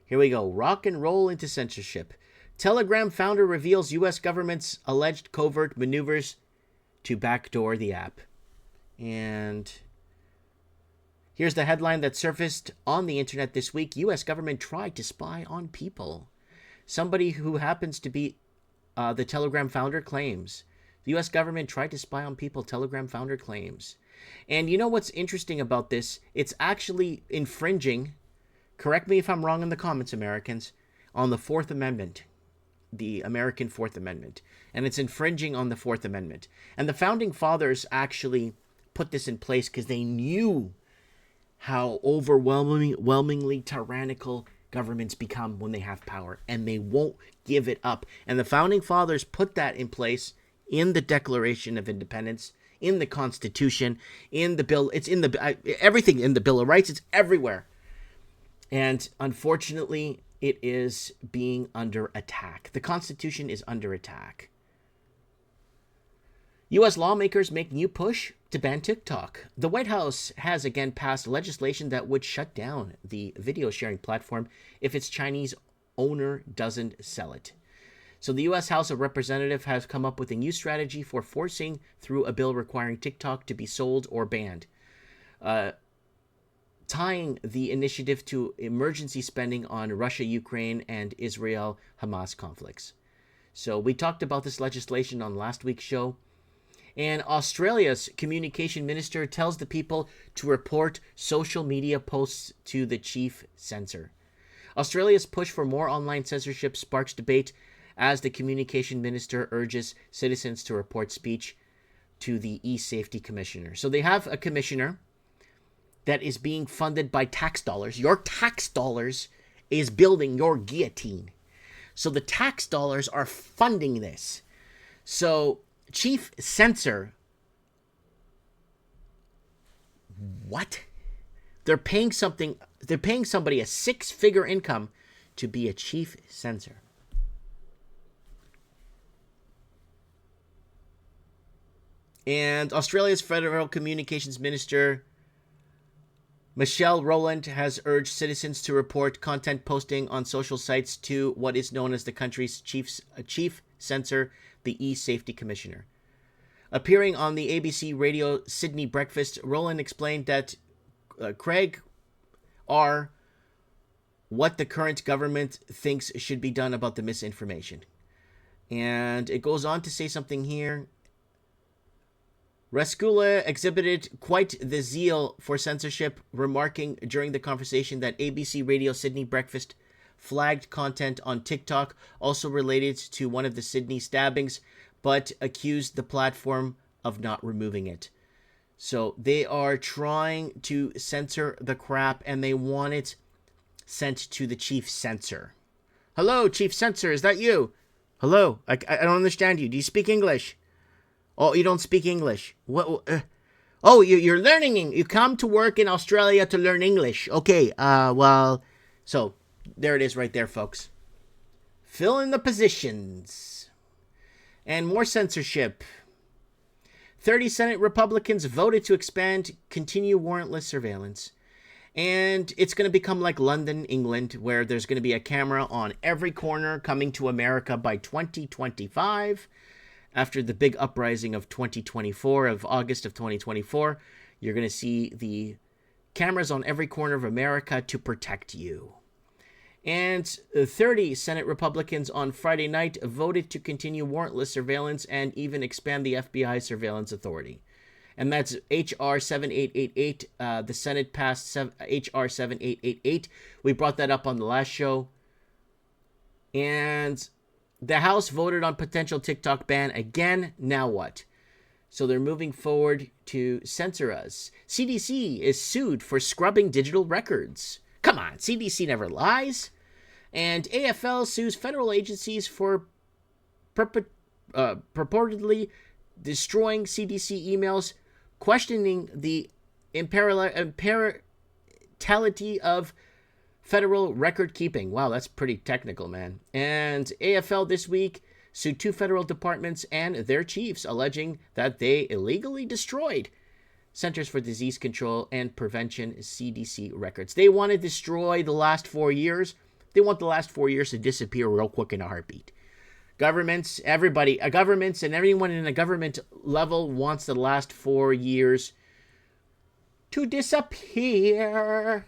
Here we go. Rock and roll into censorship. Telegram founder reveals U.S. government's alleged covert maneuvers to backdoor the app. And here's the headline that surfaced on the internet this week. U.S. government tried to spy on people. Somebody who happens to be the Telegram founder claims. The U.S. government tried to spy on people, Telegram founder claims. And you know what's interesting about this? It's actually infringing, correct me if I'm wrong in the comments, Americans, on the Fourth Amendment. The American Fourth Amendment. And it's infringing on the Fourth Amendment. And the founding fathers actually put this in place because they knew how overwhelmingly tyrannical governments become when they have power, and they won't give it up. And the founding fathers put that in place in the Declaration of Independence, in the Constitution, in the bill. It's in the everything in the Bill of Rights. It's everywhere. And unfortunately, it is being under attack. The Constitution is under attack. U.S. lawmakers make new push to ban TikTok. The White House has again passed legislation that would shut down the video sharing platform if its Chinese owner doesn't sell it. So the U.S. House of Representatives has come up with a new strategy for forcing through a bill requiring TikTok to be sold or banned, tying the initiative to emergency spending on Russia, Ukraine, and Israel-Hamas conflicts. So we talked about this legislation on last week's show. And Australia's communication minister tells the people to report social media posts to the chief censor. Australia's push for more online censorship sparks debate as the communication minister urges citizens to report speech to the e-safety commissioner. So they have a commissioner that is being funded by tax dollars. Your tax dollars is building your guillotine. So the tax dollars are funding this. So chief censor, what? They're paying somebody a six-figure income to be a chief censor. And Australia's Federal Communications Minister Michelle Rowland has urged citizens to report content posting on social sites to what is known as the country's chief censor, the e-safety commissioner. Appearing on the ABC Radio Sydney Breakfast, Rowland explained that Craig are what the current government thinks should be done about the misinformation. And it goes on to say something here. Raskula exhibited quite the zeal for censorship, remarking during the conversation that ABC Radio Sydney Breakfast flagged content on TikTok also related to one of the Sydney stabbings, but accused the platform of not removing it. So they are trying to censor the crap, and they want it sent to the chief censor. Hello, chief censor, is that you? Hello, I don't understand you. Do you speak English? Oh, you don't speak English. What? Oh, you're learning. You come to work in Australia to learn English. Okay, well, so there it is right there, folks. Fill in the positions. And more censorship. 30 Senate Republicans voted to continue warrantless surveillance. And it's going to become like London, England, where there's going to be a camera on every corner coming to America by 2025. After the big uprising of 2024, of August of 2024, you're going to see the cameras on every corner of America to protect you. And 30 Senate Republicans on Friday night voted to continue warrantless surveillance and even expand the FBI surveillance authority. And that's H.R. 7888. The Senate passed H.R. 7888. We brought that up on the last show. And the House voted on potential TikTok ban again. Now what? So they're moving forward to censor us. CDC is sued for scrubbing digital records. Come on, CDC never lies. And AFL sues federal agencies for purportedly destroying CDC emails, questioning the imperatility of federal record keeping. Wow, that's pretty technical, man. And AFL this week sued 2 federal departments and their chiefs, alleging that they illegally destroyed Centers for Disease Control and Prevention CDC records. They want to destroy the last 4 years They want the last 4 years to disappear real quick in a heartbeat. Governments, everybody, governments and everyone in a government level wants the last 4 years to disappear.